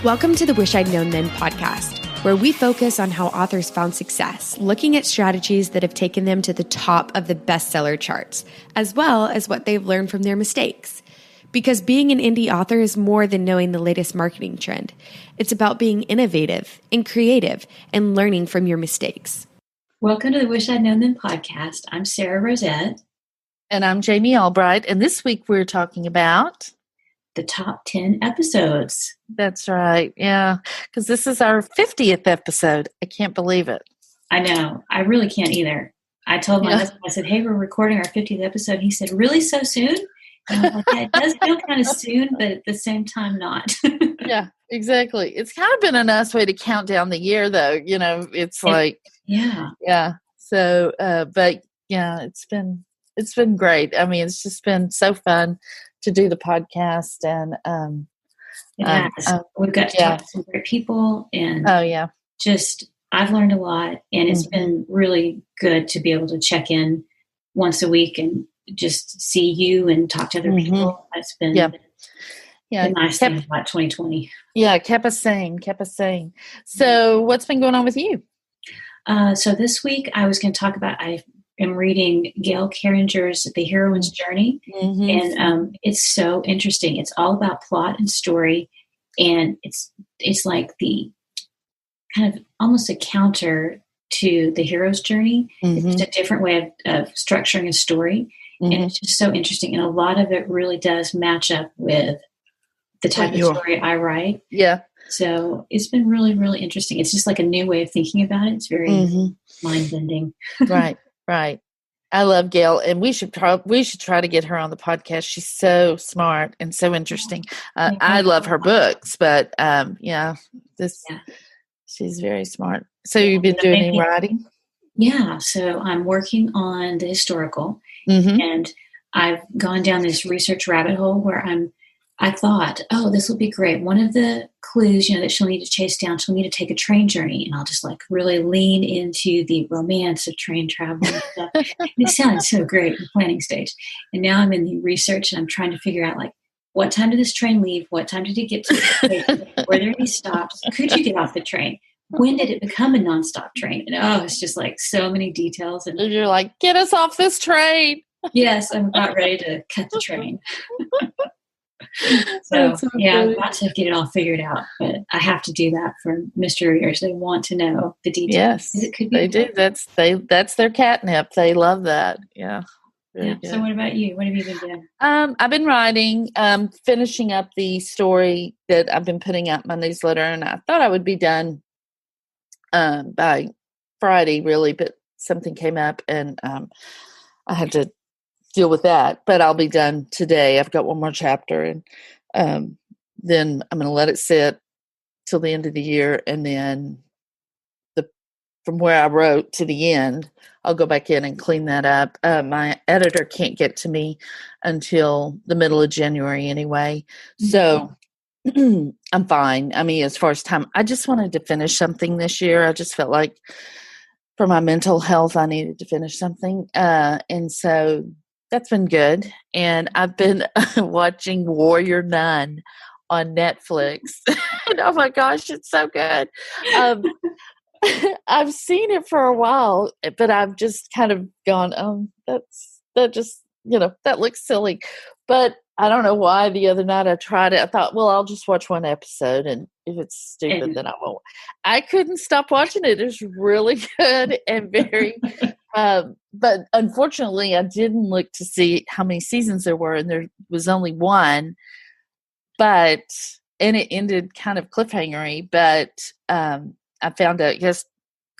Welcome to the Wish I'd Known Then podcast, where we focus on how authors found success, looking at strategies that have taken them to the top of the bestseller charts, as well as what they've learned from their mistakes. Because being an indie author is more than knowing the latest marketing trend. It's about being innovative and creative and learning from your mistakes. Welcome to the Wish I'd Known Then podcast. I'm Sarah Rosette. And I'm Jami Albright. And this week we're talking about the top 10 episodes. That's right. Yeah. Because this is our 50th episode. I can't believe it. I know. I really can't either. I told my husband, I said, hey, we're recording our 50th episode. He said, really, so soon? And I was like, yeah, it does feel kind of soon, but at the same time, not. Yeah, exactly. It's kind of been a nice way to count down the year, though. You know, it's like, yeah. So, but yeah, it's been great. I mean, it's just been so fun to do the podcast, and it has. We've got to talk to some great people, and I've learned a lot, and it's been really good to be able to check in once a week and just see you and talk to other people. That's been the nice thing about 2020. Yeah, kept us sane. So what's been going on with you? So this week I was going to talk about, I am reading Gail Carriger's The Heroine's Journey, and it's so interesting. It's all about plot and story, and it's like the kind of almost a counter to the hero's journey. It's just a different way of structuring a story, and it's just so interesting. And a lot of it really does match up with the type of story I write. Yeah. So it's been really, really interesting. It's just like a new way of thinking about it. It's very mind-bending. Right. I love Gail, and we should try to get her on the podcast. She's so smart and so interesting. I love her books, but she's very smart. So you've been doing any writing? Yeah. So I'm working on the historical, and I've gone down this research rabbit hole where I thought, oh, this will be great. One of the clues, that she'll need to chase down, she'll need to take a train journey, and I'll just like really lean into the romance of train travel and stuff. And it sounded so great in the planning stage. And now I'm in the research, and I'm trying to figure out, like, what time did this train leave? What time did it get to the station? Were there any stops? Could you get off the train? When did it become a nonstop train? And it's just like so many details. And you're like, get us off this train. Yes, I'm about ready to cut the train. So I'm about to get it all figured out, but I have to do that for mystery readers. They want to know the details. Yes, it could be. They do. That's their catnip. They love that. Yeah. Yeah. So what about you? What have you been doing? I've been writing, finishing up the story that I've been putting out in my newsletter, and I thought I would be done by Friday, really, but something came up, and I had to deal with that. But I'll be done today. I've got one more chapter, and then I'm going to let it sit till the end of the year, and then from where I wrote to the end, I'll go back in and clean that up. My editor can't get to me until the middle of January anyway. So I'm fine. I mean, as far as time, I just wanted to finish something this year. I just felt like for my mental health, I needed to finish something. And so that's been good. And I've been watching Warrior Nun on Netflix. And oh my gosh, it's so good. I've seen it for a while, but I've just kind of gone, that looks silly. But I don't know why the other night I tried it. I thought, well, I'll just watch one episode, and if it's stupid, then I won't. I couldn't stop watching it. It was really good and very, but unfortunately I didn't look to see how many seasons there were, and there was only one, and it ended kind of cliffhangery, but, I found out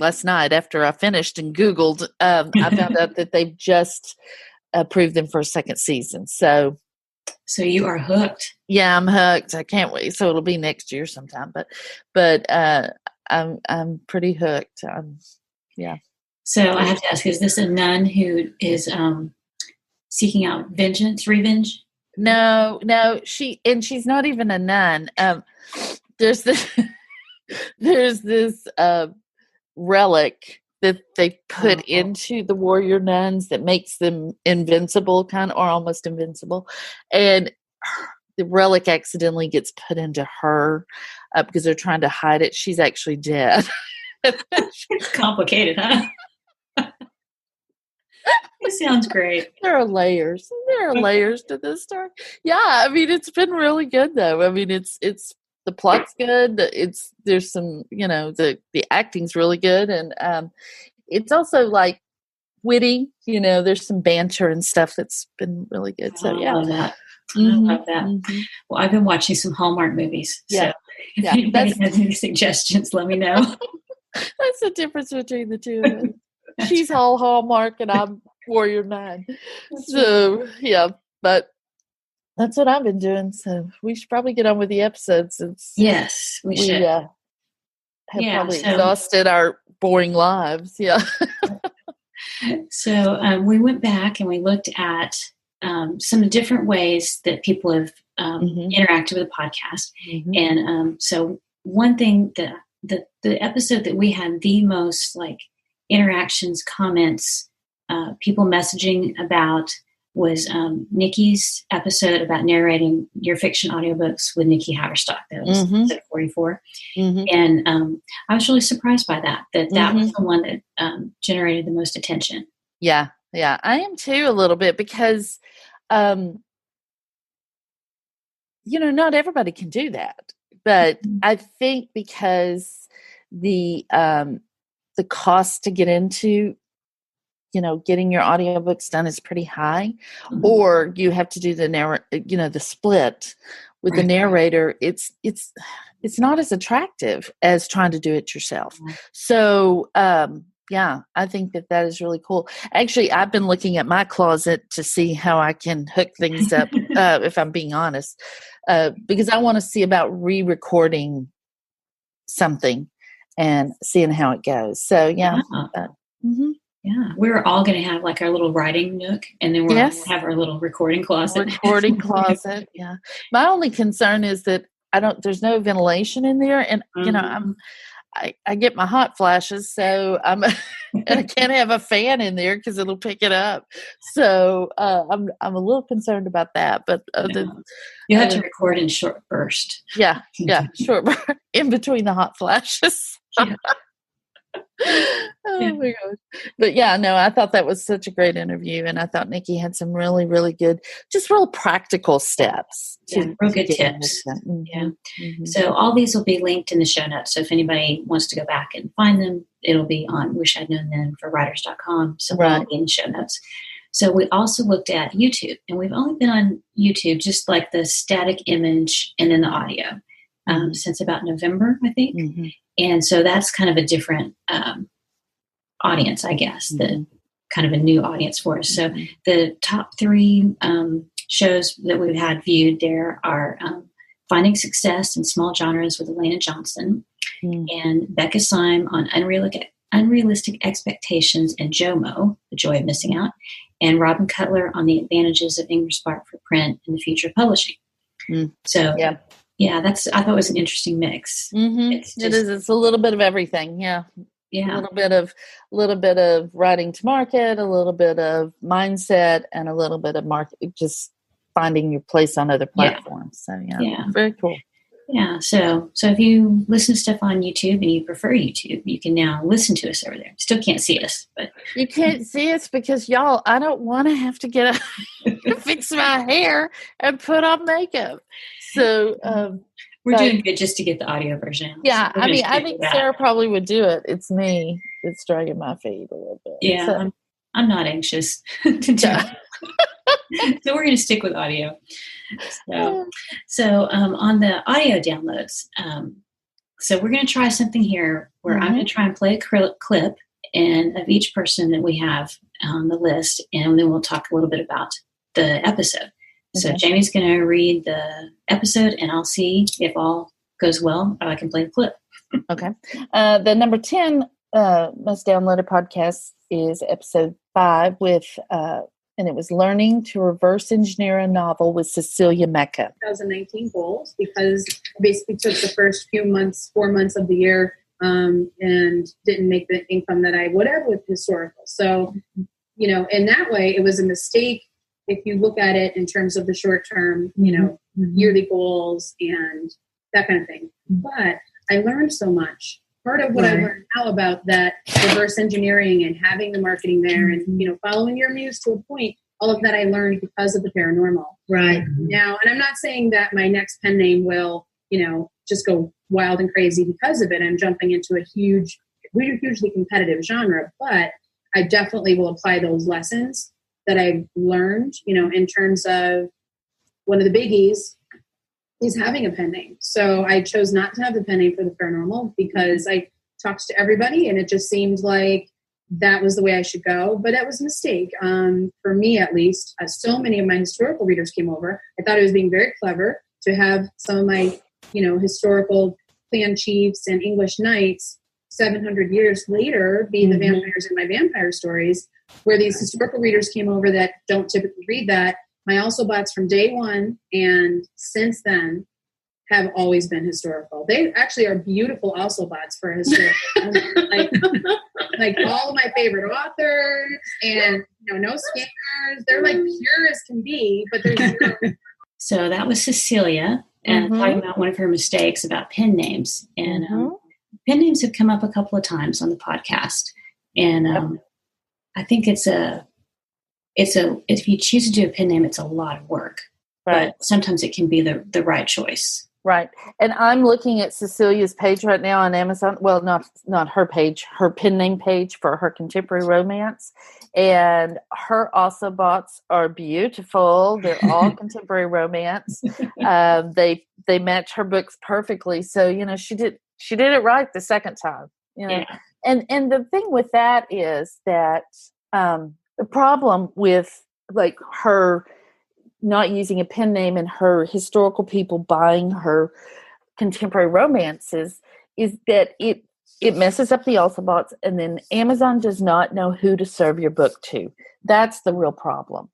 last night after I finished and Googled, I found out that they've just approved them for a second season. So you are hooked. Yeah, I'm hooked. I can't wait. So it'll be next year sometime. But I'm pretty hooked. Yeah. So I have to ask: is this a nun who is seeking out revenge? No. She's not even a nun. There's this. There's this relic that they put into the warrior nuns that makes them invincible, or almost invincible. And the relic accidentally gets put into her because they're trying to hide it. She's actually dead. It's complicated, huh? It sounds great. There are layers. There are layers to this story. Yeah, I mean, it's been really good though. I mean, it's the plot's good. There's some, the acting's really good, and it's also like witty. There's some banter and stuff that's been really good. So yeah, I love that. I love that. Mm-hmm. Well, I've been watching some Hallmark movies. Yeah. So if anybody has any suggestions, let me know. That's the difference between the two of us. She's all Hallmark and I'm Warrior Nun. So yeah, but that's what I've been doing. So we should probably get on with the episodes. Yes, we should. Have probably exhausted our boring lives. Yeah. So we went back and we looked at some different ways that people have interacted with the podcast. Mm-hmm. And so one thing that the episode that we had the most like interactions, comments, people messaging about was Nikki's episode about narrating your fiction audiobooks with Nikki Haverstock. That was episode 44. Mm-hmm. And I was really surprised by that was the one that generated the most attention. Yeah. Yeah. I am too a little bit because, not everybody can do that. But I think because the cost to get into, getting your audiobooks done is pretty high, or you have to do the split with the narrator. It's not as attractive as trying to do it yourself. So, I think that is really cool. Actually, I've been looking at my closet to see how I can hook things up, if I'm being honest, because I want to see about re-recording something and seeing how it goes. So, yeah. Yeah, we're all going to have like our little writing nook, and then we're going to have our little recording closet. Yeah. My only concern is that there's no ventilation in there, and I get my hot flashes, so and I can't have a fan in there because it'll pick it up. So I'm a little concerned about that. But you have to record in short burst. Yeah, short burst in between the hot flashes. Yeah. Oh my gosh. But yeah, no, I thought that was such a great interview, and I thought Nikki had some really, really good, just real practical steps. Real good tips. Yeah. Mm-hmm. So all these will be linked in the show notes. So if anybody wants to go back and find them, it'll be on Wish I'd Known Then for writers.com. So we'll be in the show notes. So we also looked at YouTube, and we've only been on YouTube, just like the static image and then the audio, since about November, I think. Mm-hmm. And so that's kind of a different audience, I guess, the kind of a new audience for us. So the top 3 shows that we've had viewed there are Finding Success in Small Genres with Elana Johnson and Becca Syme on Unrealistic Expectations and JOMO, The Joy of Missing Out, and Robin Cutler on the Advantages of IngramSpark for Print and the Future of Publishing. So yeah, I thought it was an interesting mix. Mm-hmm. It is. It's a little bit of everything. Yeah. A little bit of writing to market, a little bit of mindset, and a little bit of just finding your place on other platforms. So very cool. Yeah. So if you listen to stuff on YouTube and you prefer YouTube, you can now listen to us over there. Still can't see us, but you can't see us because y'all, I don't want to have to get fix my hair and put on makeup. So we're doing good just to get the audio version out. Yeah, so I think Sarah probably would do it. It's me that's dragging my feet a little bit. Yeah, so, I'm not anxious to do it. So we're going to stick with audio. So on the audio downloads, so we're going to try something here where I'm going to try and play a clip of each person that we have on the list, and then we'll talk a little bit about the episode. So Jamie's going to read the episode, and I'll see if all goes well, if I can play the clip. Okay. The number 10 most downloaded podcast is episode 5 with, and it was Learning to Reverse Engineer a Novel with Cecilia Mecca. 2019 goals, because I basically took the first 4 months of the year and didn't make the income that I would have with historical. So, in that way, it was a mistake if you look at it in terms of the short term, you know, yearly goals and that kind of thing. But I learned so much. Part of what I learned now about that reverse engineering and having the marketing there and, you know, following your muse to a point, all of that I learned because of the paranormal. Right. Now, and I'm not saying that my next pen name will, you know, just go wild and crazy because of it. I'm jumping into a hugely competitive genre, but I definitely will apply those lessons that I've learned, you know, in terms of one of the biggies is having a pen name. So I chose not to have the pen name for the paranormal because I talked to everybody and it just seemed like that was the way I should go. But that was a mistake for me, at least. So many of my historical readers came over. I thought I was being very clever to have some of my, you know, historical clan chiefs and English knights 700 years later be the vampires in my vampire stories, where these historical readers came over that don't typically read that. My also bots from day one and since then have always been historical. They actually are beautiful also bots for historical. like all of my favorite authors and, you know, no scammers. They're like pure as can be, but there's zero. So that was Cecilia and talking about one of her mistakes about pen names. And pen names have come up a couple of times on the podcast. And I think if you choose to do a pen name, it's a lot of work. Right. But sometimes it can be the right choice. Right. And I'm looking at Cecilia's page right now on Amazon. Well, not her page, her pen name page for her contemporary romance. And her also bots are beautiful. They're all contemporary romance. They match her books perfectly. So, you know, she did it right the second time. You know. Yeah. And the thing with that is that the problem with like her not using a pen name and her historical people buying her contemporary romances is that it messes up the also bots, and then Amazon does not know who to serve your book to. That's the real problem.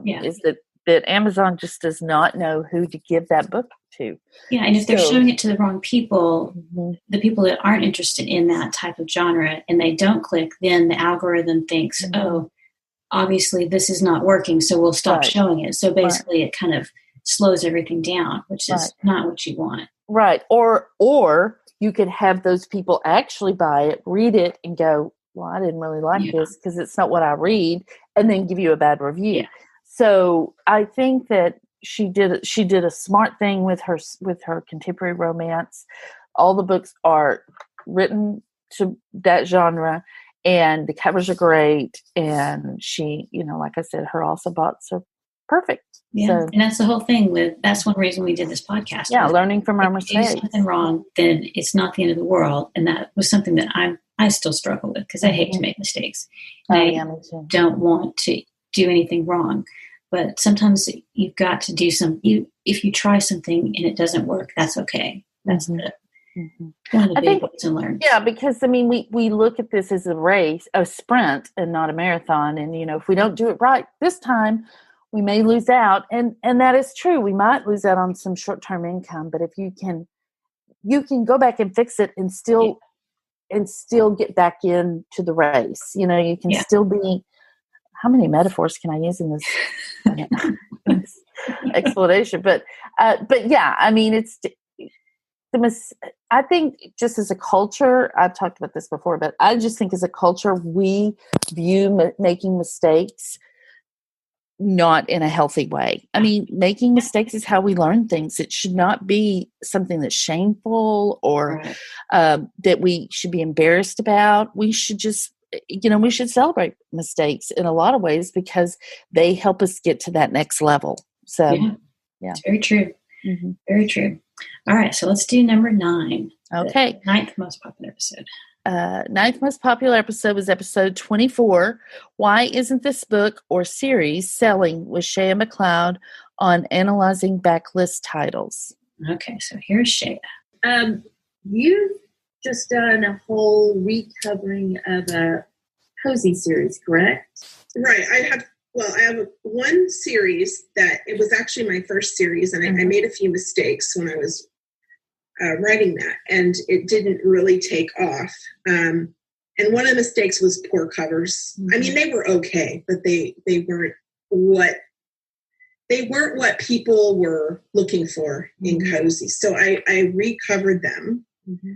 Is that Amazon just does not know who to give that book to. Yeah, and if they're showing it to the wrong people, the people that aren't interested in that type of genre, and they don't click, then the algorithm thinks, oh, obviously this is not working, so we'll stop showing it. So basically it kind of slows everything down, which is not what you want. Right. Or you could have those people actually buy it, read it, and go, well, I didn't really like this because it's not what I read, and then give you a bad review. Yeah. So I think that she did a smart thing with her contemporary romance. All the books are written to that genre, and the covers are great. And she, you know, like I said, her also bots are perfect. Yeah, so, and that's the whole thing. That's one reason we did this podcast. Yeah, learning from our mistakes. If you do something wrong, then it's not the end of the world. And that was something that I still struggle with because I hate to make mistakes. I don't want to do anything wrong. But sometimes you've got to do if you try something and it doesn't work, that's okay. That's one of the big ones to learn. Yeah, because I mean, we look at this as a sprint and not a marathon. And, you know, if we don't do it right this time, we may lose out. And that is true. We might lose out on some short-term income, but if you can go back and fix it and still get back into the race. You know, you can still be. How many metaphors can I use in this explanation? But yeah, I mean, I think just as a culture, I've talked about this before, but I just think as a culture, we view making mistakes not in a healthy way. I mean, making mistakes is how we learn things. It should not be something that's shameful or that we should be embarrassed about. We should just, we should celebrate mistakes in a lot of ways because they help us get to that next level. So, yeah. It's very true. Mm-hmm. Very true. All right. So let's do number 9. Okay. The 9th most popular episode. 9th most popular episode was episode 24. Why isn't this book or series selling with Shea McLeod on analyzing backlist titles? Okay. So here's Shea. You've just done a whole recovering of a cozy series, correct? Right. I have one series that it was actually my first series, and I made a few mistakes when I was writing that, and it didn't really take off. And one of the mistakes was poor covers. I mean, they were okay, but they weren't what they weren't what people were looking for in cozy. So I recovered them. Mm-hmm.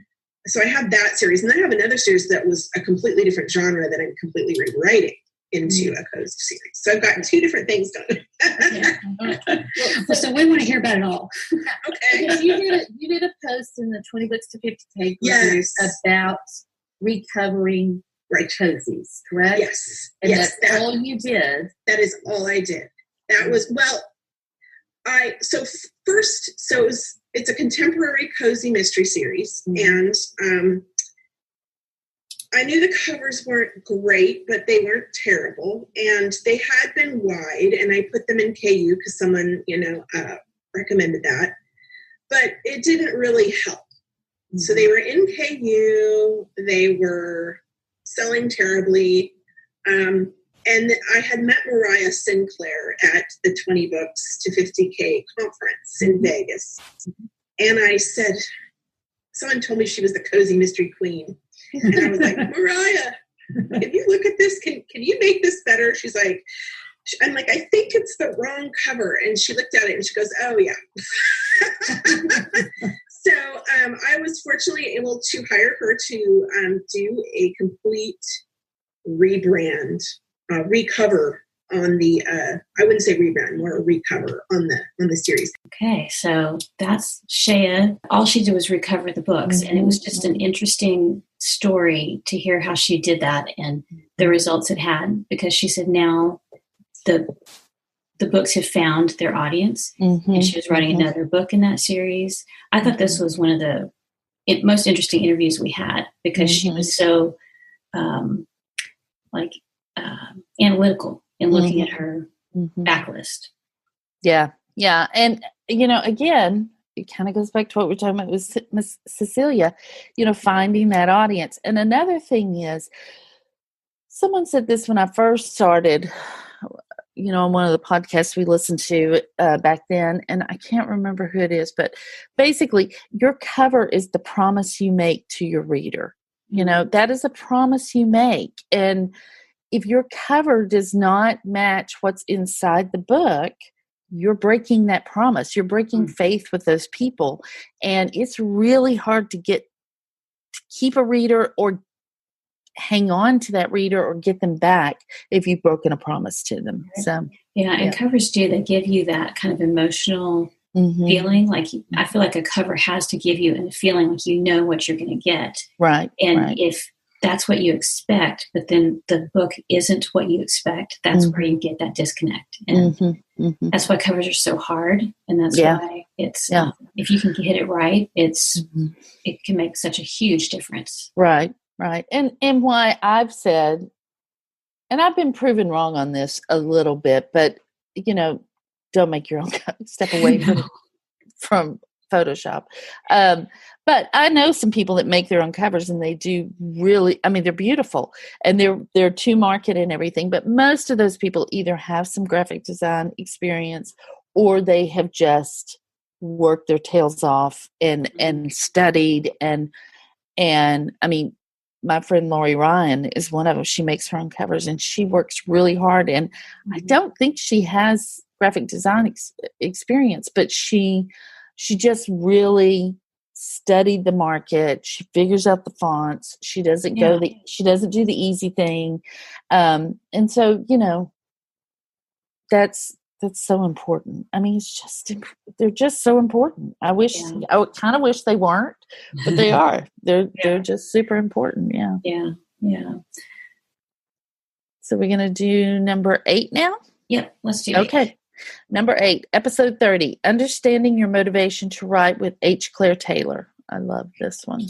So I have that series, and then I have another series that was a completely different genre that I'm completely rewriting into a cozy series. So I've got two different things done. So we want to hear about it all. Okay. Because you did a post in the 20 Books to 50K yes. about recovering cozies, correct? Yes. And yes, that's all you did. That is all I did. That was, it's a contemporary cozy mystery series. Mm-hmm. And I knew the covers weren't great, but they weren't terrible. And they had been wide, and I put them in KU because someone, recommended that. But it didn't really help. Mm-hmm. So they were in KU. They were selling terribly. And I had met Mariah Sinclair at the 20 Books to 50K conference in Vegas. And I said, someone told me she was the cozy mystery queen. And I was like, Mariah, can you look at this? Can you make this better? She's like, I'm like, I think it's the wrong cover. And she looked at it and she goes, oh, yeah. So I was fortunately able to hire her to do a complete rebrand, recover on the, I wouldn't say rebrand, more a recover on the series. Okay, so that's Shea. All she did was recover the books, and it was just an interesting story to hear how she did that and the results it had, because she said now the books have found their audience, and she was writing another book in that series. I thought this was one of the most interesting interviews we had, because she was so analytical in looking at her backlist. Yeah. Yeah. And, again, it kind of goes back to what we're talking about with Miss Cecilia, finding that audience. And another thing is, someone said this when I first started, on one of the podcasts we listened to back then, and I can't remember who it is, but basically your cover is the promise you make to your reader. That is a promise you make. And if your cover does not match what's inside the book, you're breaking that promise. You're breaking faith with those people. And it's really hard to keep a reader or hang on to that reader or get them back if you've broken a promise to them. So, and covers do, they give you that kind of emotional feeling. Like, I feel like a cover has to give you a feeling like what you're going to get. Right. And if that's what you expect, but then the book isn't what you expect, that's where you get that disconnect. And that's why covers are so hard. And that's why it's, if you can get it right, it can make such a huge difference. Right. Right. And why I've said, and I've been proven wrong on this a little bit, but, don't make your own, step away from Photoshop. But I know some people that make their own covers, and they do really, they're beautiful, and they're to market and everything. But most of those people either have some graphic design experience, or they have just worked their tails off and studied. And my friend Lori Ryan is one of them. She makes her own covers, and she works really hard. And I don't think she has graphic design experience, but she just really studied the market. She figures out the fonts. She doesn't she doesn't do the easy thing. And so, that's so important. They're just so important. I kind of wish they weren't, but they are. They're just super important. Yeah. Yeah. Yeah. So we're going to do number 8 now? Yep. Let's do it. Okay. Number 8, episode 30, Understanding Your Motivation to Write with H. Claire Taylor. I love this one.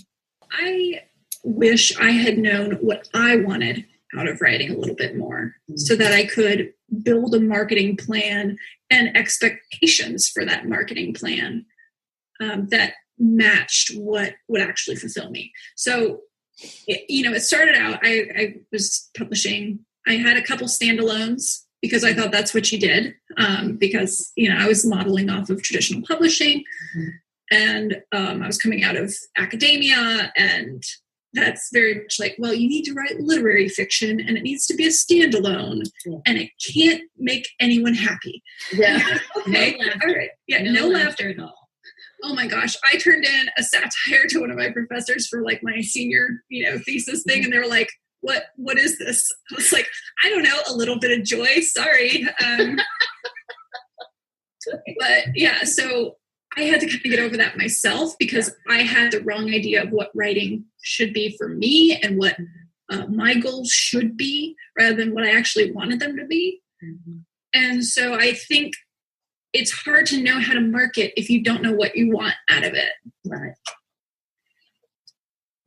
I wish I had known what I wanted out of writing a little bit more, so that I could build a marketing plan and expectations for that marketing plan that matched what would actually fulfill me. So, it started out, I was publishing, I had a couple standalones, because I thought that's what you did, because, I was modeling off of traditional publishing, and I was coming out of academia, and that's very much like, well, you need to write literary fiction, and it needs to be a standalone, and it can't make anyone happy. Yeah. Okay. No laughter. All right. Yeah. No laughter at all. Oh my gosh, I turned in a satire to one of my professors for like my senior, thesis thing. And they were like, what is this? I was like, I don't know, a little bit of joy. Sorry. But yeah, so I had to kind of get over that myself because I had the wrong idea of what writing should be for me and what my goals should be rather than what I actually wanted them to be. Mm-hmm. And so I think it's hard to know how to market if you don't know what you want out of it. Right.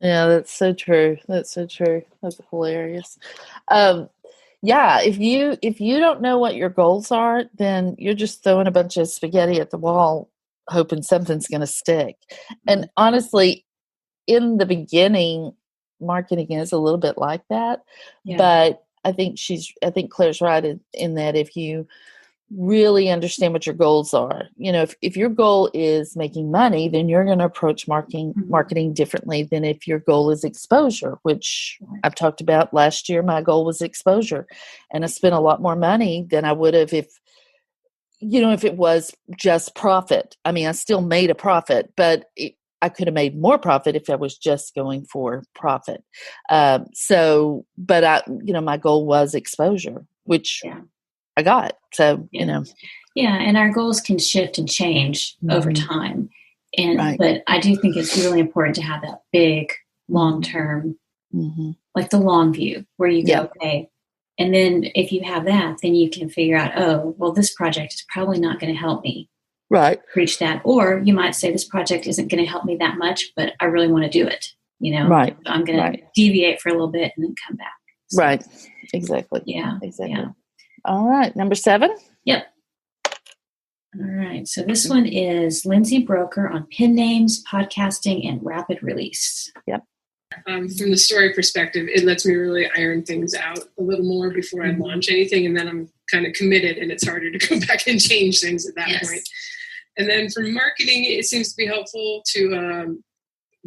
Yeah, that's so true. That's so true. That's hilarious. Yeah, if you don't know what your goals are, then you're just throwing a bunch of spaghetti at the wall, hoping something's going to stick. And honestly, in the beginning, marketing is a little bit like that. Yeah. But I think Claire's right in that if you really understand what your goals are, if your goal is making money, then you're going to approach marketing differently than if your goal is exposure, which I've talked about last year. My goal was exposure, and I spent a lot more money than I would have if it was just profit. I mean, I still made a profit, but I could have made more profit if I was just going for profit. But my goal was exposure, which I got. So, Yeah, and our goals can shift and change over time. But I do think it's really important to have that big, long-term, like the long view where you go, okay. And then if you have that, then you can figure out, oh, well, this project is probably not going to help me reach that. Or you might say this project isn't going to help me that much, but I really want to do it. So I'm going to deviate for a little bit and then come back. So, right. Exactly. Yeah. Exactly. Yeah. All right. Number 7. Yep. All right. So this one is Lindsay Broker on pen names, podcasting, and rapid release. Yep. From the story perspective, it lets me really iron things out a little more before I launch anything. And then I'm kind of committed and it's harder to go back and change things at that point. And then for marketing, it seems to be helpful to,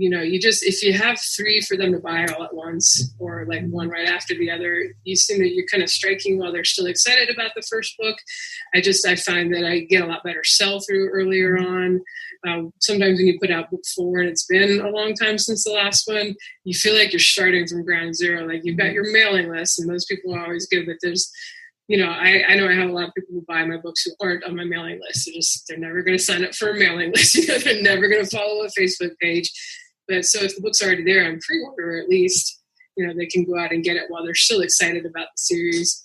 if you have 3 for them to buy all at once or like one right after the other, you seem that you're kind of striking while they're still excited about the first book. I find that I get a lot better sell-through earlier on. Sometimes when you put out book 4 and it's been a long time since the last one, you feel like you're starting from ground zero. Like you've got your mailing list and those people are always good, but there's, I know I have a lot of people who buy my books who aren't on my mailing list. They're never going to sign up for a mailing list. They're never going to follow a Facebook page. But so if the book's already there on pre-order, at least, they can go out and get it while they're still excited about the series.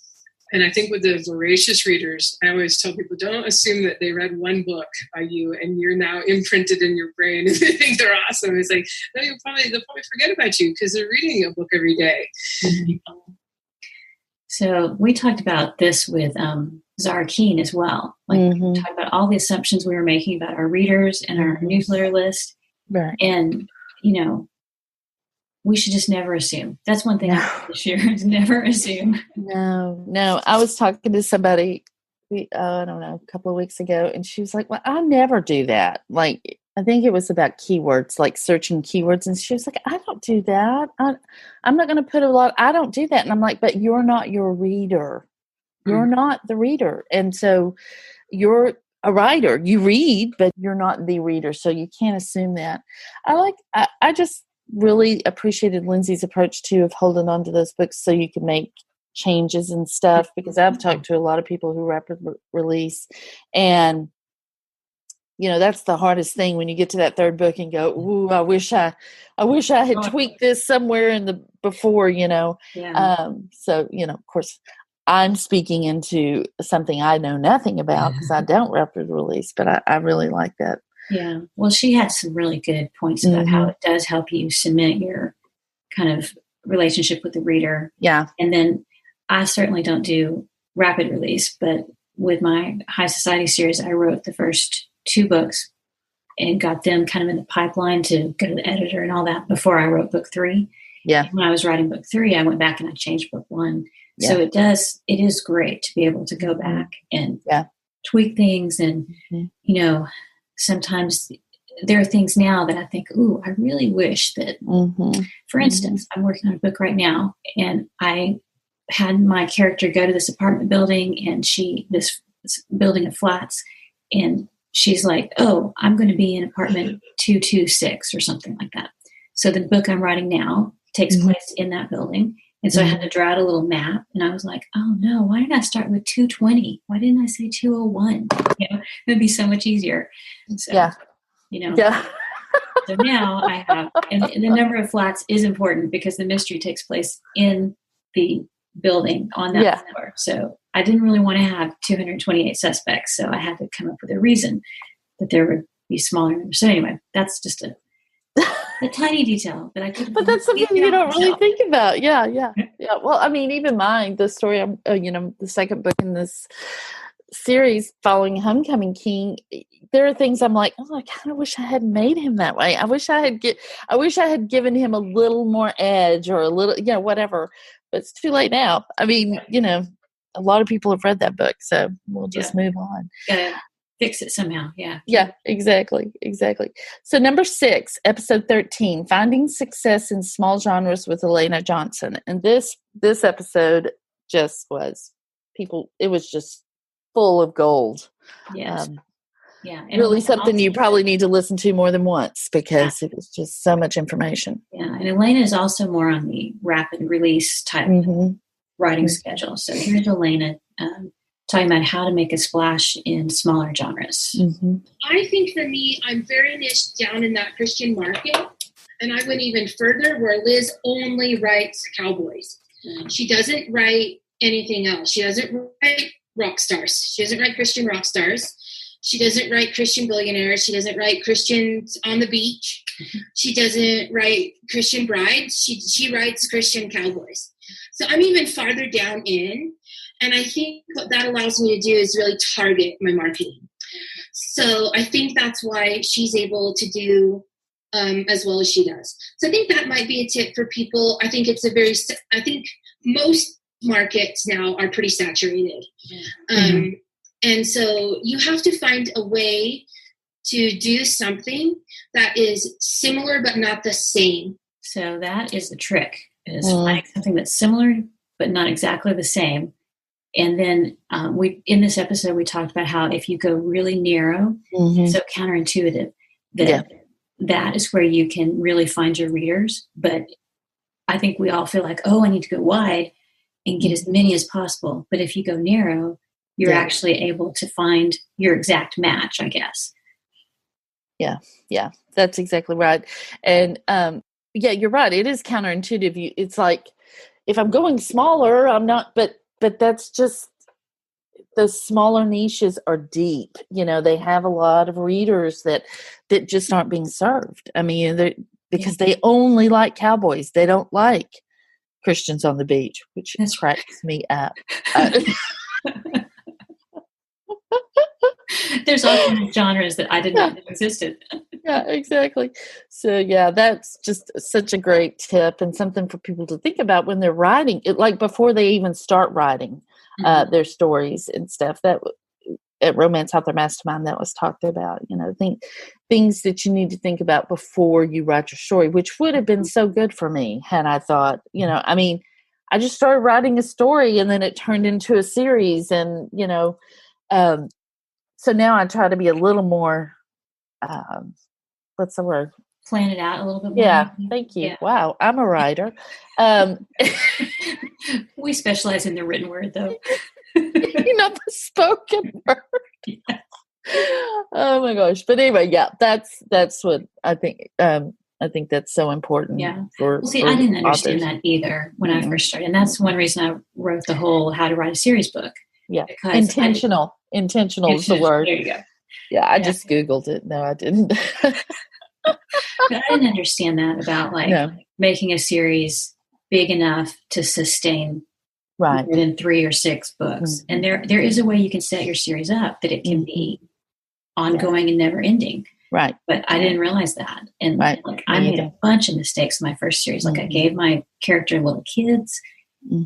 And I think with the voracious readers, I always tell people, don't assume that they read one book by you and you're now imprinted in your brain and they think they're awesome. It's like, no, they'll probably forget about you because they're reading a book every day. Mm-hmm. So we talked about this with Zara Keene as well. Like we talked about all the assumptions we were making about our readers and our newsletter list. Right. And, we should just never assume. That's one thing I learned this year is never assume. No. I was talking to somebody, I don't know, a couple of weeks ago, and she was like, well, I never do that. Like, I think it was about keywords, like searching keywords. And she was like, I don't do that. I'm not going to put I don't do that. And I'm like, but you're not your reader. You're not the reader. And so you're a writer. You read, but you're not the reader. So you can't assume that. I just really appreciated Lindsay's approach too of holding on to those books so you can make changes and stuff, because I've talked to a lot of people who rapid release, and that's the hardest thing when you get to that 3rd book and go, ooh, I wish I had tweaked this somewhere in the before, Yeah. So, of course, I'm speaking into something I know nothing about because I don't rapid release, but I really like that. Yeah. Well, she had some really good points about how it does help you cement your kind of relationship with the reader. Yeah. And then I certainly don't do rapid release, but with my High Society series, I wrote the first 2 books and got them kind of in the pipeline to go to the editor and all that before I wrote book 3. Yeah. And when I was writing book 3, I went back and I changed book 1. Yeah. So it is great to be able to go back and tweak things. And, sometimes there are things now that I think, ooh, I really wish that, for instance, I'm working on a book right now and I had my character go to this apartment building and this building of flats, And she's like, oh, I'm going to be in apartment 226 or something like that. So the book I'm writing now takes place in that building. And so I had to draw out a little map, and I was like, oh no, why did I start with 220? Why didn't I say 201? It'd be so much easier. So, so now I have, and the number of flats is important because the mystery takes place in the building on that floor. So I didn't really want to have 228 suspects. So I had to come up with a reason that there would be smaller numbers. So anyway, that's just a tiny detail that I could. But that's something you don't really think about. Yeah. Well, I mean, even the story, the second book in this series, following Homecoming King, there are things I'm like, oh, I kind of wish I had made him that way. I wish I had given him a little more edge or a little, whatever. But it's too late now. I mean, a lot of people have read that book, so we'll just move on. Fix it somehow. Yeah, exactly. So number 6, episode 13, Finding Success in Small Genres with Elana Johnson. And this episode just was it was just full of gold. Yes. Really something you probably need to listen to more than once because it was just so much information. Yeah. And Elana is also more on the rapid release type writing schedule. So here's Elana talking about how to make a splash in smaller genres. I think for me, I'm very niche down in that Christian market. And I went even further where Liz only writes cowboys. She doesn't write anything else. She doesn't write rock stars. She doesn't write Christian rock stars. She doesn't write Christian billionaires. She doesn't write Christians on the beach. She doesn't write Christian brides. She writes Christian cowboys. So I'm even farther down in. And I think what that allows me to do is really target my marketing. So I think that's why she's able to do as well as she does. So I think that might be a tip for people. I think I think most markets now are pretty saturated. And so you have to find a way to do something that is similar but not the same. So that is the trick, is finding something that's similar but not exactly the same. And then in this episode, we talked about how if you go really narrow, so counterintuitive, that is where you can really find your readers. But I think we all feel like, oh, I need to go wide and get as many as possible. But if you go narrow, you're actually able to find your exact match, I guess. Yeah, that's exactly right. And you're right. It is counterintuitive. It's like, if I'm going smaller, I'm not, but that's just, those smaller niches are deep. They have a lot of readers that just aren't being served. I mean, because they only like cowboys. They don't like Christians on the beach, which cracks me up. There's all kinds of genres that I did not know existed. Yeah, exactly. So that's just such a great tip and something for people to think about when they're writing it, like before they even start writing their stories and stuff. That at Romance Author Mastermind, that was talked about, things that you need to think about before you write your story, which would have been so good for me had I thought, I just started writing a story and then it turned into a series, and so now I try to be a little more, what's the word? Plan it out a little bit more. Yeah, thank you. Yeah. Wow, I'm a writer. We specialize in the written word, though. The spoken word. Yeah. Oh my gosh! But anyway, that's what I think. I think that's so important. Yeah. For I didn't understand that either when I first started, and that's one reason I wrote the whole How to Write a Series book. Yeah, intentional is the word. There you go. Yeah, I just Googled it. No, I didn't. But I didn't understand that about making a series big enough to sustain more than 3 or 6 books. And there is a way you can set your series up that it can be ongoing and never ending. Right. But I didn't realize that. And I made a bunch of mistakes in my first series. Like I gave my character little kids,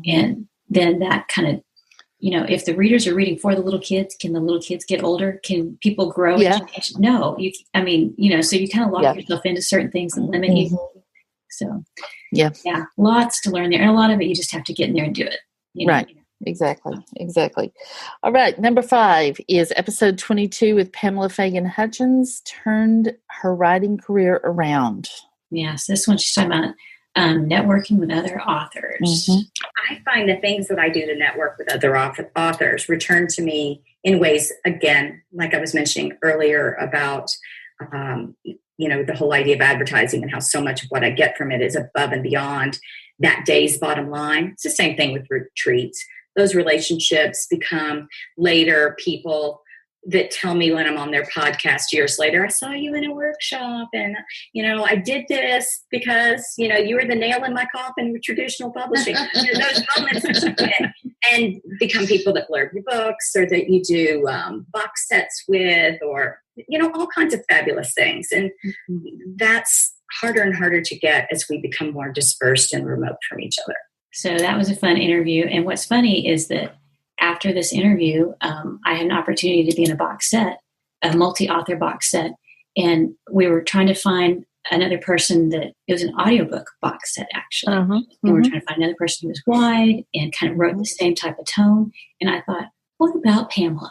and then that kind of, if the readers are reading for the little kids, can the little kids get older? Can people grow? Yeah. No. So you kind of lock yourself into certain things and limit you. So, lots to learn there. And a lot of it, you just have to get in there and do it. Right. Exactly. All right. Number 5 is episode 22 with Pamela Fagan Hutchins, turned her writing career around. Yes, this one she's talking about networking with other authors. I find the things that I do to network with other authors return to me in ways, again, like I was mentioning earlier about, the whole idea of advertising and how so much of what I get from it is above and beyond that day's bottom line. It's the same thing with retreats. Those relationships become later people that tell me when I'm on their podcast years later, I saw you in a workshop and, I did this because, you were the nail in my coffin with traditional publishing. Those moments that you get and become people that blurb your books or that you do box sets with or, all kinds of fabulous things. And that's harder and harder to get as we become more dispersed and remote from each other. So that was a fun interview. And what's funny is that after this interview, I had an opportunity to be in a box set, a multi-author box set. And we were trying to find another person it was an audiobook box set, actually. And we were trying to find another person who was wide and kind of wrote the same type of tone. And I thought, what about Pamela?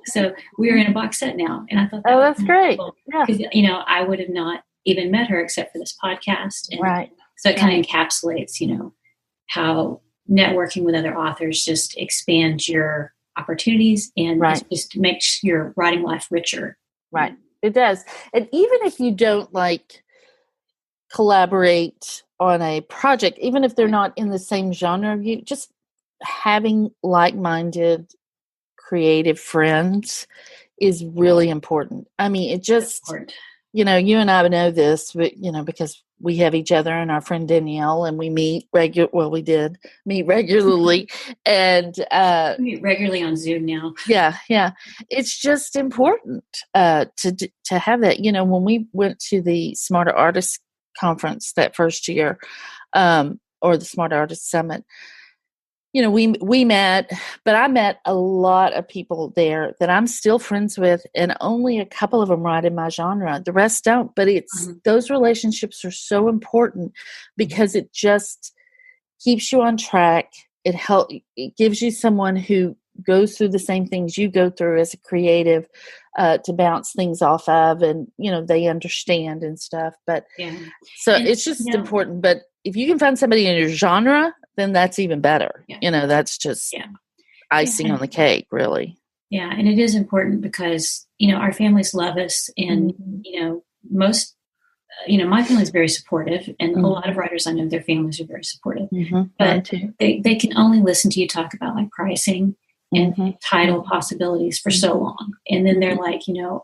So we are in a box set now. And I thought, that's great. Cool. Yeah. Because, I would have not even met her except for this podcast. And right. So it kind of encapsulates, how networking with other authors just expands your opportunities and just makes your writing life richer. Right. It does. And even if you don't collaborate on a project, even if they're not in the same genre of you, just having like-minded creative friends is really important. I mean, it just, you and I know this, but, because we have each other and our friend Danielle, and we meet we did meet regularly, and we meet regularly on Zoom now. Yeah. It's just important to have that. When we went to the Smarter Artists Conference that first year, or the Smarter Artists Summit, we met, but I met a lot of people there that I'm still friends with, and only a couple of them write in my genre. The rest don't, but it's those relationships are so important because it just keeps you on track. It gives you someone who goes through the same things you go through as a creative to bounce things off of, and they understand and stuff. But it's just important. But if you can find somebody in your genre, then that's even better. That's just icing on the cake, really. Yeah, and it is important because our families love us, and most my family is very supportive, and a lot of writers I know, their families are very supportive. But they can only listen to you talk about pricing and title possibilities for so long, and then they're like,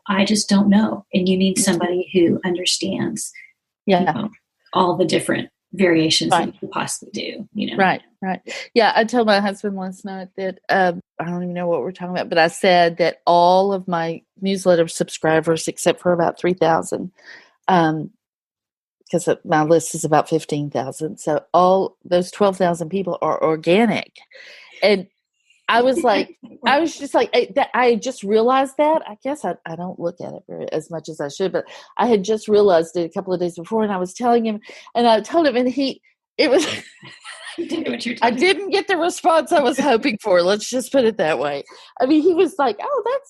I just don't know, and you need somebody who understands all the different variations that you could possibly do. Right. Yeah, I told my husband last night that I don't even know what we're talking about, but I said that all of my newsletter subscribers, except for about 3,000, because my list is about 15,000, so all those 12,000 people are organic. And I was just I just realized that. I guess I don't look at it as much as I should, but I had just realized it a couple of days before, and I was telling him, and I told him, and I didn't get the response I was hoping for. Let's just put it that way. I mean, he was like, "Oh,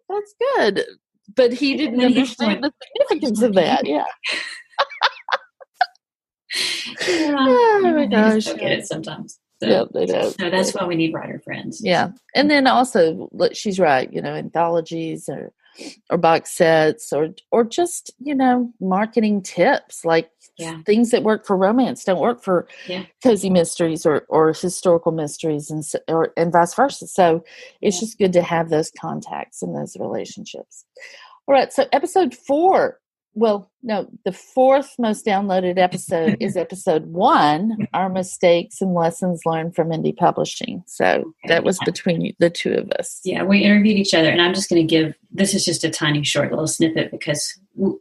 that's good," but he didn't understand the significance of that. Yeah. Oh my gosh, I get it sometimes. So, they do. So that's why we need writer friends. Yeah. And then also, she's right, anthologies or box sets or just, marketing tips, things that work for romance don't work for cozy mysteries or historical mysteries and vice versa. So it's just good to have those contacts and those relationships. All right. So episode 4. Well, no, the 4th most downloaded episode is episode 1, Our Mistakes and Lessons Learned from Indie Publishing. So that was between the two of us. Yeah, we interviewed each other, and I'm just going to this is just a tiny short little snippet because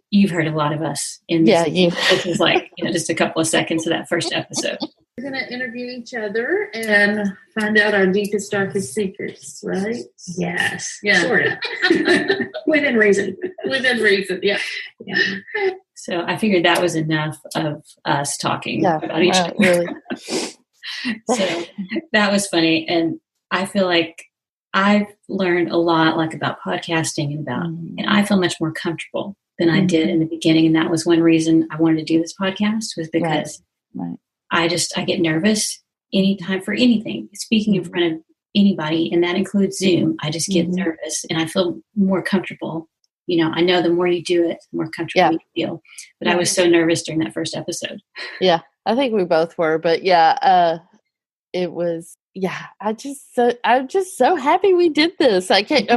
you've heard a lot of us in this. Yeah, this is just a couple of seconds of that first episode. We're going to interview each other and find out our deepest, darkest secrets, right? Yes. Yeah. Sort of. Within reason. Yeah. So I figured that was enough of us talking about each other. Really. So that was funny. And I feel like I've learned a lot, like about podcasting and I feel much more comfortable than I did in the beginning. And that was one reason I wanted to do this podcast, was because I get nervous anytime for anything, speaking in front of anybody. And that includes Zoom. I just get nervous and I feel more comfortable. I know the more you do it, the more comfortable you feel. But I was so nervous during that first episode. Yeah, I think we both were. But it was. Yeah, I'm just so happy we did this. I can't.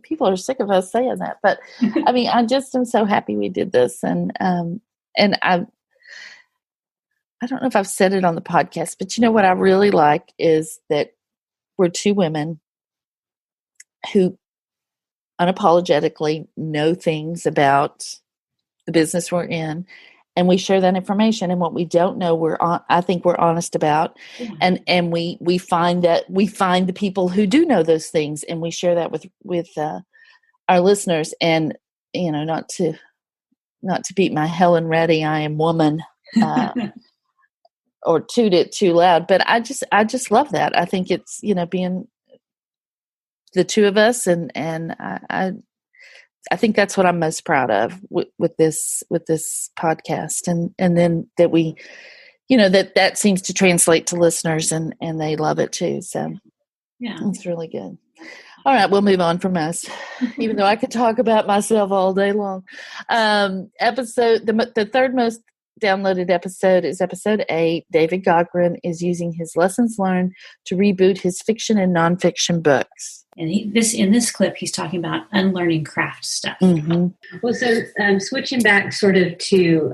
People are sick of us saying that, but I mean, I just am so happy we did this, and I don't know if I've said it on the podcast, but what I really like is that we're two women who unapologetically know things about the business we're in. And we share that information, and what we don't know, I think we're honest about, and we find the people who do know those things, and we share that with our listeners. And not to beat my Helen Reddy, I am woman, or toot it too loud, but I just love that. I think it's being the two of us, and I think that's what I'm most proud of with this podcast, and then that we, that seems to translate to listeners, and they love it too. So it's really good. All right, we'll move on from us, even though I could talk about myself all day long. The third most downloaded episode is episode 8. David Gaughran is using his lessons learned to reboot his fiction and nonfiction books. And in this clip, he's talking about unlearning craft stuff. Well, so switching back sort of to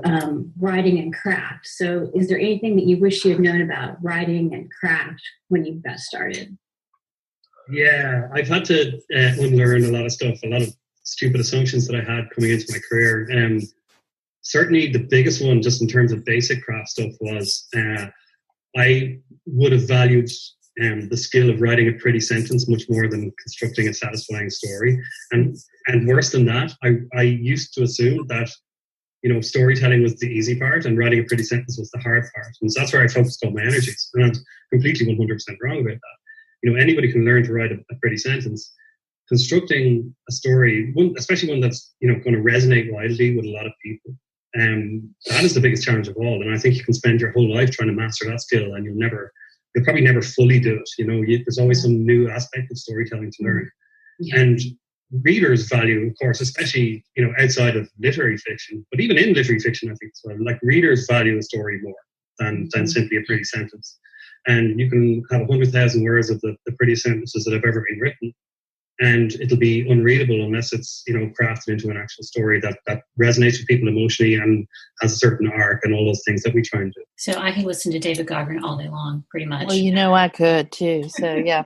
writing and craft. So is there anything that you wish you had known about writing and craft when you got started? Yeah, I've had to unlearn a lot of stuff, a lot of stupid assumptions that I had coming into my career. Certainly the biggest one, just in terms of basic craft stuff, was I would have valued the skill of writing a pretty sentence much more than constructing a satisfying story. And worse than that, I used to assume that, storytelling was the easy part and writing a pretty sentence was the hard part. And so that's where I focused all my energies. And I'm completely 100% wrong about that. Anybody can learn to write a pretty sentence. Constructing a story, especially one that's, going to resonate widely with a lot of people, that is the biggest challenge of all. And I think you can spend your whole life trying to master that skill, and you'll probably never fully do it. There's always some new aspect of storytelling to learn. And readers value, of course, especially, outside of literary fiction, but even in literary fiction, I think as well, like readers value a story more than simply a pretty sentence. And you can have 100,000 words of the prettiest sentences that have ever been written, and it'll be unreadable unless it's, crafted into an actual story that resonates with people emotionally and has a certain arc and all those things that we try and do. So I can listen to David Gaughran all day long, pretty much. Well, I could too. So yeah.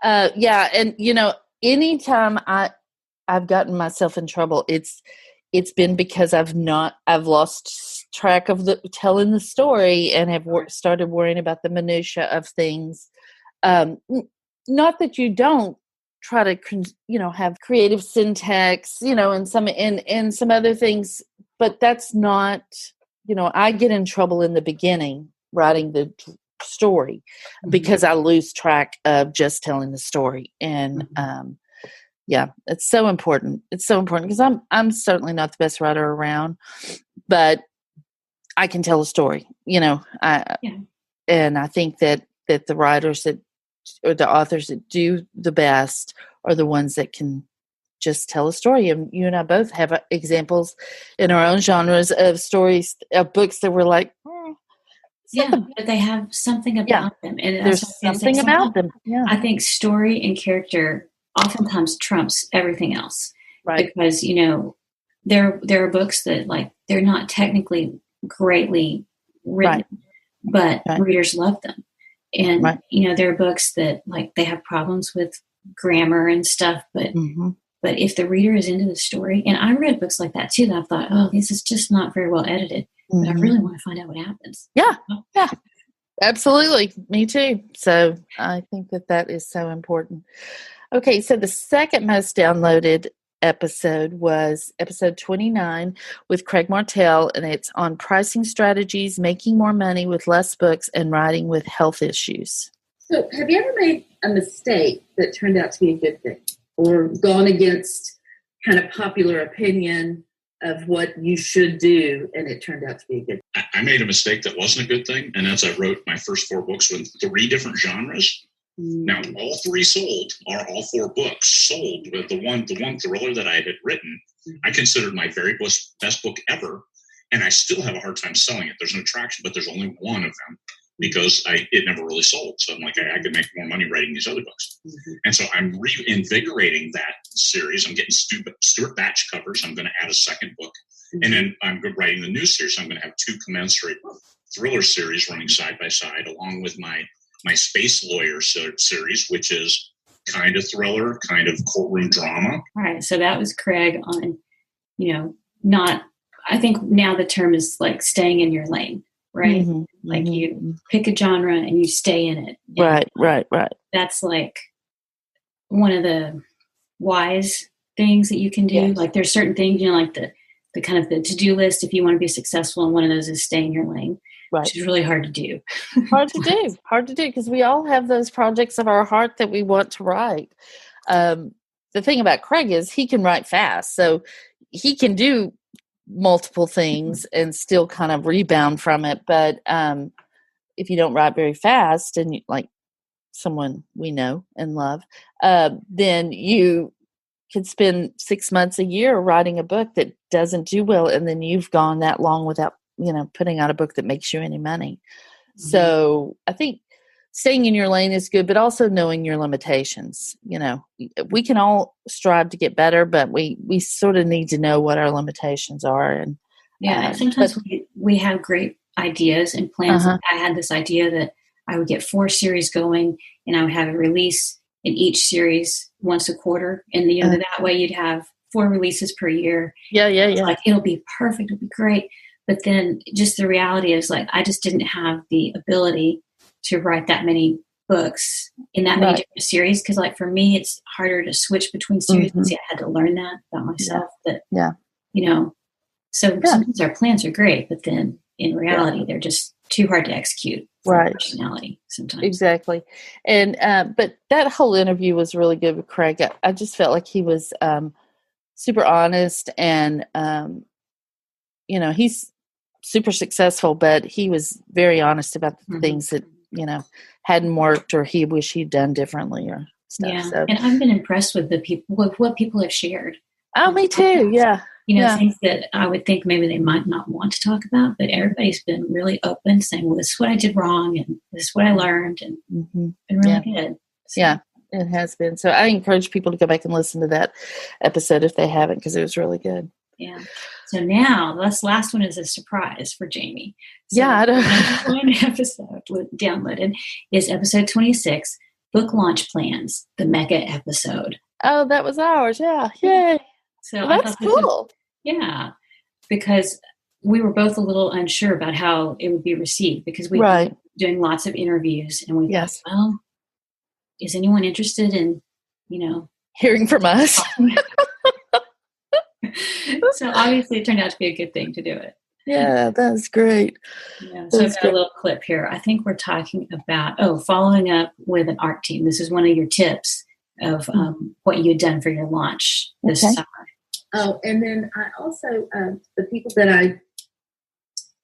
And anytime I've gotten myself in trouble, it's been because I've lost track of telling the story and have started worrying about the minutia of things. Not that you don't try to, have creative syntax, and some other things, but that's not, I get in trouble in the beginning writing the story because I lose track of just telling the story. And, it's so important. It's so important because I'm certainly not the best writer around, but I can tell a story, and I think that the writers or the authors that do the best are the ones that can just tell a story. And you and I both have examples in our own genres of stories, of books that were like, but they have something about them. And there's something about them. Yeah. I think story and character oftentimes trumps everything else. Right. Because, there are books that they're not technically greatly written, but readers love them. And, there are books that they have problems with grammar and stuff, but if the reader is into the story, and I read books like that too, that I thought, oh, this is just not very well edited, but I really want to find out what happens. Yeah. Yeah, absolutely. Me too. So I think that is so important. Okay. So the second most downloaded episode was episode 29 with Craig Martell, and it's on pricing strategies, making more money with less books, and writing with health issues. So have you ever made a mistake that turned out to be a good thing, or gone against kind of popular opinion of what you should do, and it turned out to be a good thing? I made a mistake that wasn't a good thing, and as I wrote my first 4 books with 3 different genres. Now, all 3 sold, or all 4 books sold, but the one thriller that I had written, I considered my very best book ever, and I still have a hard time selling it. There's no traction, but there's only one of them because it never really sold. So I'm like, I could make more money writing these other books. And so I'm reinvigorating that series. I'm getting Stuart Batch covers. I'm going to add a second book. And then I'm writing the new series. So I'm going to have 2 commensurate thriller series running side by side, along with my space lawyer series, which is kind of thriller, kind of courtroom drama. All right. So that was Craig on, not, I think now the term is like staying in your lane, right? Like you pick a genre and you stay in it. Right. That's like one of the wise things that you can do. Yes. Like there's certain things, like the kind of the to-do list, if you want to be successful, and one of those is stay in your lane. Right. Which is really hard to do. Hard to do, because we all have those projects of our heart that we want to write. The thing about Craig is he can write fast, so he can do multiple things and still kind of rebound from it. But if you don't write very fast, and like someone we know and love, then you could spend 6 months, a year writing a book that doesn't do well, and then you've gone that long without putting out a book that makes you any money. So I think staying in your lane is good, but also knowing your limitations. We can all strive to get better, but we sort of need to know what our limitations are. And sometimes we have great ideas and plans. I had this idea that I would get 4 series going, and I would have a release in each series once a quarter. And that way you'd have 4 releases per year. Yeah. Like, it'll be perfect. It'll be great. But then just the reality is, like, I just didn't have the ability to write that many books in that many different series. Because, like, for me, it's harder to switch between series. See, I had to learn that about myself. So sometimes our plans are great, but then in reality, they're just too hard to execute for personality sometimes. Exactly. And but that whole interview was really good with Craig. I just felt like he was super honest, and he's super successful, but he was very honest about the things that hadn't worked, or he wished he'd done differently, or stuff. Yeah. So. And I've been impressed with what people have shared. Oh, me too. Yeah. Things that I would think maybe they might not want to talk about, but everybody's been really open, saying, well, this is what I did wrong, and this is what I learned, and been really good. So. Yeah, it has been. So I encourage people to go back and listen to that episode if they haven't, because it was really good. Yeah. So now this last one is a surprise for Jami. So I don't. One episode downloaded is episode 26, Book Launch Plans, the mega episode. Oh, that was ours. Yeah. Yay. So that's cool. Because we were both a little unsure about how it would be received, because we've been doing lots of interviews, and we thought, well, is anyone interested in, hearing from us? So obviously it turned out to be a good thing to do it. Yeah, that's great. Yeah, so I've got a little clip here. I think we're talking about, following up with an art team. This is one of your tips of what you had done for your launch this summer. Oh, and then I also, the people that I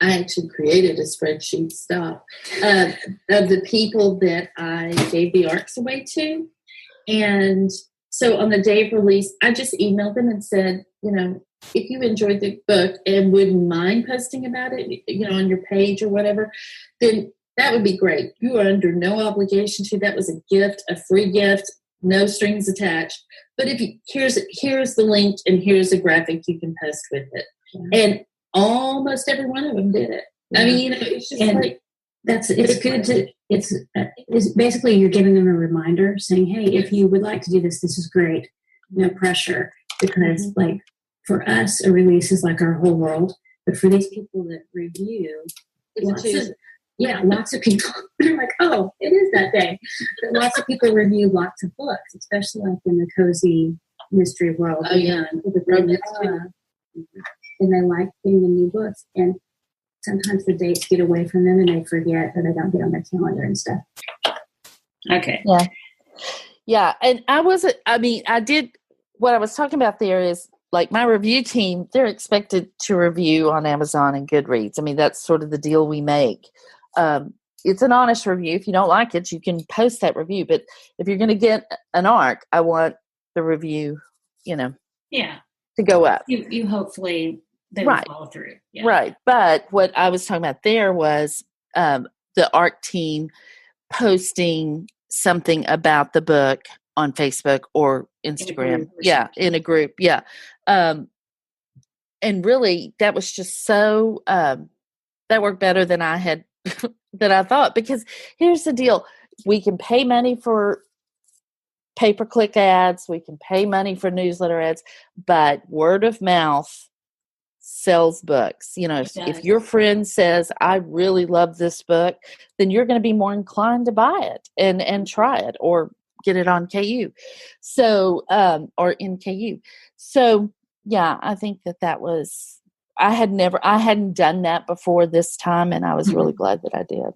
actually created a spreadsheet of the people that I gave the arcs away to. And so on the day of release, I just emailed them and said, if you enjoyed the book and wouldn't mind posting about it, on your page or whatever, then that would be great. You are under no obligation to. That was a gift, a free gift, no strings attached. But here's the link, and here's a graphic you can post with it. Yeah. And almost every one of them did it. Yeah. I mean, it's just it's basically you're giving them a reminder saying, hey, if you would like to do this, this is great. No pressure, because like for us, a release is like our whole world. But for these people that review, lots of people are like, oh, it is that day. But lots of people review lots of books, especially like in the cozy mystery world. Oh, yeah. And they like getting the new books. And sometimes the dates get away from them and they forget, or they don't get on their calendar and stuff. Okay. Yeah. Yeah. And I did, what I was talking about there is like my review team, they're expected to review on Amazon and Goodreads. I mean, that's sort of the deal we make. It's an honest review. If you don't like it, you can post that review. But if you're going to get an ARC, I want the review, to go up. You hopefully they will follow through. Yeah. Right. But what I was talking about there was the ARC team posting something about the book on Facebook or Instagram. In a group. Yeah. And really that was just so, that worked better than I had, than I thought, because here's the deal. We can pay money for pay-per-click ads. We can pay money for newsletter ads, but word of mouth sells books. If your friend says, I really love this book, then you're going to be more inclined to buy it and try it or get it on KU. So, or in KU. So yeah, I think that was, I hadn't done that before this time. And I was really glad that I did.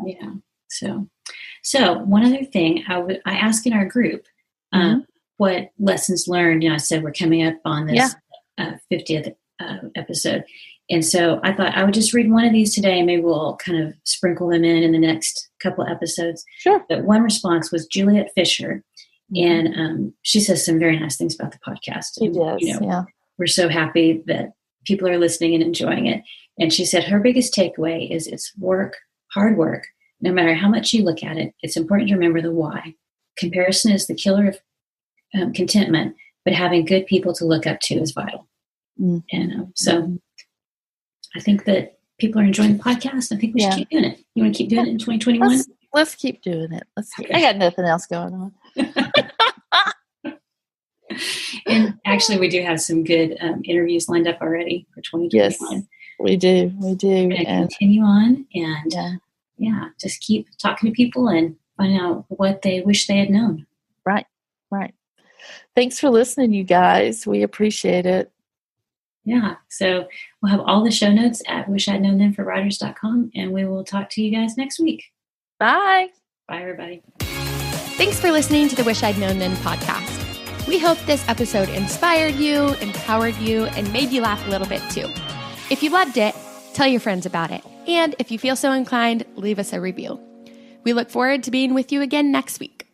Yeah. So one other thing I asked in our group, what lessons learned, I said, we're coming up on this 50th episode. And so I thought I would just read one of these today, and maybe we'll kind of sprinkle them in the next couple of episodes. Sure. But one response was Juliet Fisher. And she says some very nice things about the podcast. She does, We're so happy that people are listening and enjoying it. And she said her biggest takeaway is it's hard work. No matter how much you look at it, it's important to remember the why. Comparison is the killer of contentment, but having good people to look up to is vital. And so I think that people are enjoying the podcast. I think we should keep doing it. You want to keep doing it in 2021? Let's keep doing it. I got nothing else going on. And actually, we do have some good interviews lined up already for 2021. Yes, we do. We're going to continue on and just keep talking to people and find out what they wish they had known. Right. Thanks for listening, you guys. We appreciate it. Yeah. So we'll have all the show notes at wishidknownthenforwriters.com, and we will talk to you guys next week. Bye. Bye, everybody. Thanks for listening to the Wish I'd Known Then podcast. We hope this episode inspired you, empowered you, and made you laugh a little bit too. If you loved it, tell your friends about it. And if you feel so inclined, leave us a review. We look forward to being with you again next week.